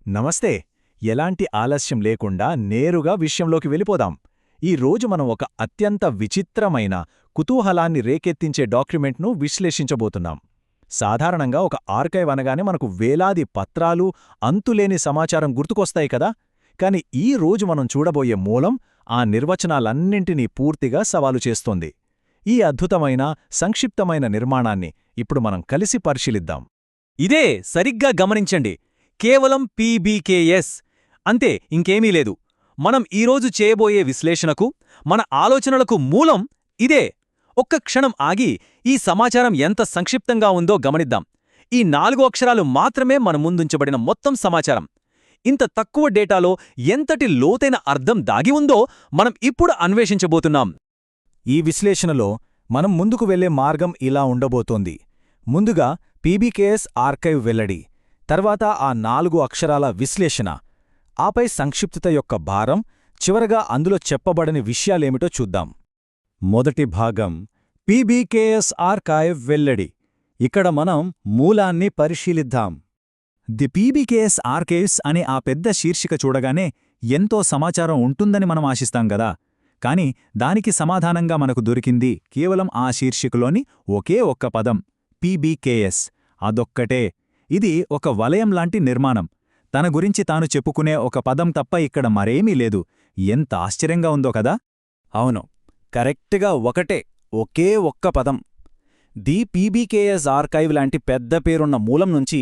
నమస్తే. ఎలాంటి ఆలస్యం లేకుండా నేరుగా విషయంలోకి వెళ్ళిపోదాం. ఈ రోజు మనం ఒక అత్యంత విచిత్రమైన, కుతూహలాన్ని రేకెత్తించే డాక్యుమెంట్ను విశ్లేషించబోతున్నాం. సాధారణంగా ఒక ఆర్కైవ్ అనగానే మనకు వేలాది పత్రాలు, అంతులేని సమాచారం గుర్తుకొస్తాయి కదా. కాని ఈ రోజు మనం చూడబోయే మూలం ఆ నిర్వచనాలన్నింటినీ పూర్తిగా సవాలు చేస్తోంది. ఈ అద్భుతమైన, సంక్షిప్తమైన నిర్మాణాన్ని ఇప్పుడు మనం కలిసి పరిశీలిద్దాం. ఇదే సరిగ్గా గమనించండి. కేవలం పీబీకేఎస్ అంతే, ఇంకేమీ లేదు. మనం ఈరోజు చేయబోయే విశ్లేషణకు, మన ఆలోచనలకు మూలం ఇదే. ఒక్క క్షణం ఆగి ఈ సమాచారం ఎంత సంక్షిప్తంగా ఉందో గమనిద్దాం. ఈ 4 అక్షరాలు మాత్రమే మన ముందుంచబడిన మొత్తం సమాచారం. ఇంత తక్కువ డేటాలో ఎంతటి లోతైన అర్థం దాగి ఉందో మనం ఇప్పుడు అన్వేషించబోతున్నాం. ఈ విశ్లేషణలో మనం ముందుకు వెళ్లే మార్గం ఇలా ఉండబోతోంది. ముందుగా పీబీకేఎస్ ఆర్కైవ్ వెల్లడి, తర్వాత ఆ 4 అక్షరాల విశ్లేషణ, ఆపై సంక్షిప్తత యొక్క భారం, చివరగా అందులో చెప్పబడని విషయాలేమిటో చూద్దాం. మొదటి భాగం పీబీకేఎస్ ఆర్కైవ్ వెల్లడి. ఇక్కడ మనం మూలాన్ని పరిశీలిద్దాం. ది పీబీకేఎస్ ఆర్కైవ్స్ అనే ఆ పెద్ద శీర్షిక చూడగానే ఎంతో సమాచారం ఉంటుందని మనం ఆశిస్తాం గదా. కాని దానికి సమాధానంగా మనకు దొరికింది కేవలం ఆ శీర్షికలోని ఒకే ఒక్క పదం, పీబీకేఎస్. అదొక్కటే. ఇది ఒక వలయంలాంటి నిర్మాణం. తన గురించి తాను చెప్పుకునే ఒక పదం తప్ప ఇక్కడ మరేమీ లేదు. ఎంత ఆశ్చర్యంగా ఉందో కదా. అవును, కరెక్ట్గా ఒకే ఒక్క పదం. ది పీబీకేఎస్ ఆర్కైవ్ లాంటి పెద్ద పేరున్న మూలం నుంచి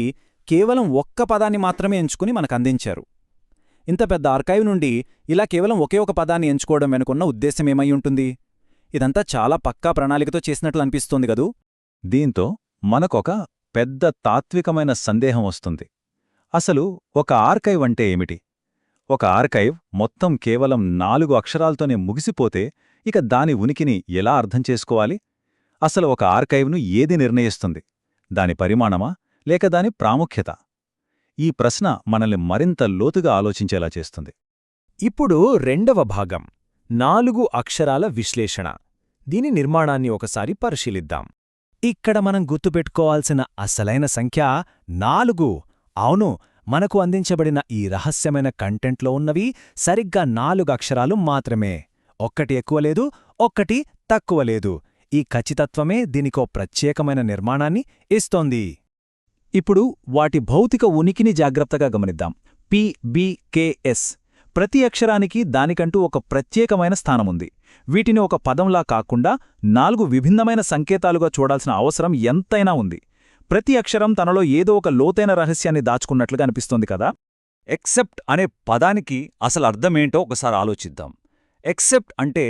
కేవలం ఒక్క పదాన్ని మాత్రమే ఎంచుకుని మనకందించారు. ఇంత పెద్ద ఆర్కైవ్ నుండి ఇలా కేవలం ఒకే ఒక పదాన్ని ఎంచుకోవడం వెనుకున్న ఉద్దేశమేమై ఉంటుంది? ఇదంతా చాలా పక్కా ప్రణాళికతో చేసినట్లు అనిపిస్తోంది గదూ. దీంతో మనకొక పెద్ద తాత్వికమైన సందేహం వస్తుంది. అసలు ఒక ఆర్కైవ్ అంటే ఏమిటి? ఒక ఆర్కైవ్ మొత్తం కేవలం 4 అక్షరాలతోనే ముగిసిపోతే ఇక దాని ఉనికిని ఎలా అర్థం చేసుకోవాలి? అసలు ఒక ఆర్కైవ్ను ఏది నిర్ణయిస్తుంది? దాని పరిమాణమా, లేక దాని ప్రాముఖ్యత? ఈ ప్రశ్న మనల్ని మరింత లోతుగా ఆలోచించేలా చేస్తుంది. ఇప్పుడు రెండవ భాగం, 4 అక్షరాల విశ్లేషణ. దీని నిర్మాణాన్ని ఒకసారి పరిశీలిద్దాం. ఇక్కడ మనం గుర్తుపెట్టుకోవాల్సిన అసలైన సంఖ్య 4. అవును, మనకు అందించబడిన ఈ రహస్యమైన కంటెంట్లో ఉన్నవి సరిగ్గా 4 అక్షరాలు మాత్రమే. ఒక్కటి ఎక్కువ లేదు, ఒక్కటి తక్కువ లేదు. ఈ ఖచ్చితత్వమే దీనికో ప్రత్యేకమైన నిర్మాణాన్ని ఇస్తోంది. ఇప్పుడు వాటి భౌతిక ఉనికిని జాగ్రత్తగా గమనిద్దాం. పీబీకేఎస్. ప్రతి అక్షరానికి దానికంటూ ఒక ప్రత్యేకమైన స్థానముంది. వీటిని ఒక పదంలా కాకుండా 4 విభిన్నమైన సంకేతాలుగా చూడాల్సిన అవసరం ఎంతైనా ఉంది. ప్రతి అక్షరం తనలో ఏదో ఒక లోతైన రహస్యాన్ని దాచుకున్నట్లుగా అనిపిస్తోంది కదా. ఎక్సెప్ట్ అనే పదానికి అసలు అర్థమేంటో ఒకసారి ఆలోచిద్దాం. ఎక్సెప్ట్ అంటే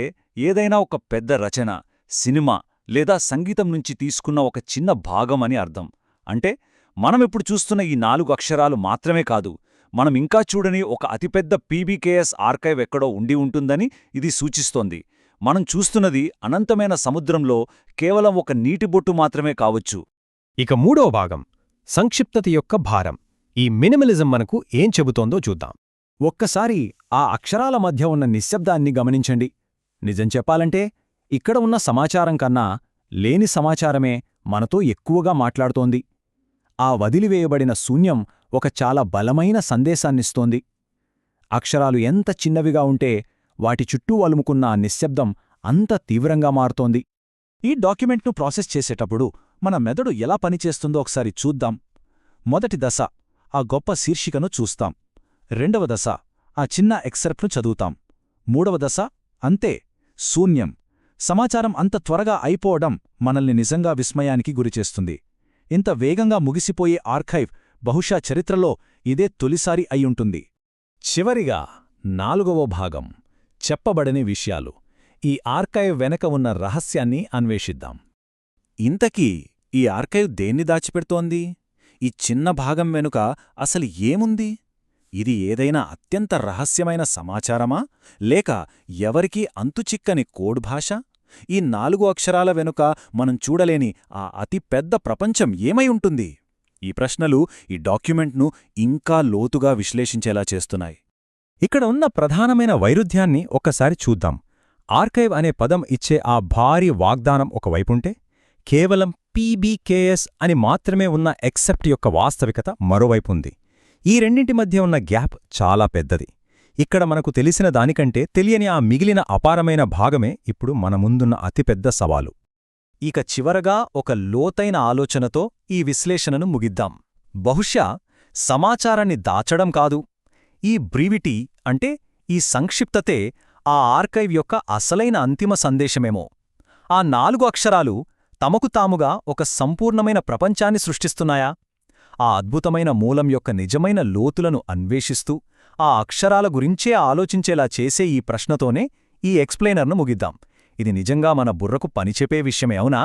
ఏదైనా ఒక పెద్ద రచన, సినిమా లేదా సంగీతం నుంచి తీసుకున్న ఒక చిన్న భాగం అని అర్థం. అంటే మనమిప్పుడు చూస్తున్న ఈ 4 అక్షరాలు మాత్రమే కాదు, మనం ఇంకా చూడని ఒక అతిపెద్ద పీబీకేఎస్ ఆర్కైవ్ ఎక్కడో ఉండి ఉంటుందని ఇది సూచిస్తోంది. మనం చూస్తున్నది అనంతమైన సముద్రంలో కేవలం ఒక నీటి బొట్టు మాత్రమే కావచ్చు. ఇక మూడో భాగం, సంక్షిప్తత యొక్క భారం. ఈ మినిమలిజం మనకు ఏం చెబుతోందో చూద్దాం. ఒక్కసారి ఆ అక్షరాల మధ్య ఉన్న నిశ్శబ్దాన్ని గమనించండి. నిజం చెప్పాలంటే ఇక్కడ ఉన్న సమాచారం కన్నా లేని సమాచారమే మనతో ఎక్కువగా మాట్లాడుతోంది. ఆ వదిలివేయబడిన శూన్యం ఒక చాలా బలమైన సందేశాన్నిస్తోంది. అక్షరాలు ఎంత చిన్నవిగా ఉంటే వాటి చుట్టూ అలుముకున్న ఆ నిశ్శబ్దం అంత తీవ్రంగా మారుతోంది. ఈ డాక్యుమెంట్ను ప్రాసెస్ చేసేటప్పుడు మన మెదడు ఎలా పనిచేస్తుందో ఒకసారి చూద్దాం. మొదటి దశ, ఆ గొప్ప శీర్షికను చూస్తాం. రెండవ దశ, ఆ చిన్న ఎక్సెర్ప్ట్ను చదువుతాం. మూడవ దశ, అంతే, శూన్యం. సమాచారం అంత త్వరగా అయిపోవడం మనల్ని నిజంగా విస్మయానికి గురిచేస్తుంది. ఇంత వేగంగా ముగిసిపోయే ఆర్కైవ్ బహుశా చరిత్రలో ఇదే తొలిసారి అయ్యుంటుంది. చివరిగా 4వ భాగం, చెప్పబడని విషయాలు. ఈ ఆర్కైవ్ వెనక ఉన్న రహస్యాన్ని అన్వేషిద్దాం. ఇంతకీ ఈ ఆర్కైవ్ దేన్ని దాచిపెడుతోంది? ఈ చిన్న భాగం వెనుక అసలు ఏముంది? ఇది ఏదైనా అత్యంత రహస్యమైన సమాచారమా, లేక ఎవరికీ అంతుచిక్కని కోడ్ భాష? ఈ 4 అక్షరాల వెనుక మనం చూడలేని ఆ అతి పెద్ద ప్రపంచం ఏమై ఉంటుంది? ఈ ప్రశ్నలు ఈ డాక్యుమెంట్ను ఇంకా లోతుగా విశ్లేషించేలా చేస్తున్నాయి. ఇక్కడ ఉన్న ప్రధానమైన వైరుధ్యాన్ని ఒక్కసారి చూద్దాం. ఆర్కైవ్ అనే పదం ఇచ్చే ఆ భారీ వాగ్దానం ఒకవైపుంటే, కేవలం పీబీకేఎస్ అని మాత్రమే ఉన్న ఎక్సెప్ట్ యొక్క వాస్తవికత మరోవైపుంది. ఈ రెండింటి మధ్య ఉన్న గ్యాప్ చాలా పెద్దది. ఇక్కడ మనకు తెలిసిన దానికంటే తెలియని ఆ మిగిలిన అపారమైన భాగమే ఇప్పుడు మన ముందున్న అతిపెద్ద సవాలు. ఇక చివరగా ఒక లోతైన ఆలోచనతో ఈ విశ్లేషణను ముగిద్దాం. బహుశా సమాచారాన్ని దాచడం కాదు, ఈ బ్రీవిటీ అంటే ఈ సంక్షిప్తతే ఆ ఆర్కైవ్ యొక్క అసలైన అంతిమ సందేశమేమో. ఆ 4 అక్షరాలు తమకు తాముగా ఒక సంపూర్ణమైన ప్రపంచాన్ని సృష్టిస్తున్నాయా? ఆ అద్భుతమైన మూలం యొక్క నిజమైన లోతులను అన్వేషిస్తూ ఆ అక్షరాల గురించే ఆలోచించేలా చేసే ఈ ప్రశ్నతోనే ఈ ఎక్స్ప్లెయినర్ను ముగిద్దాం. ఇది నిజంగా మన బుర్రకు పనిచెప్పే విషయమే, అవునా?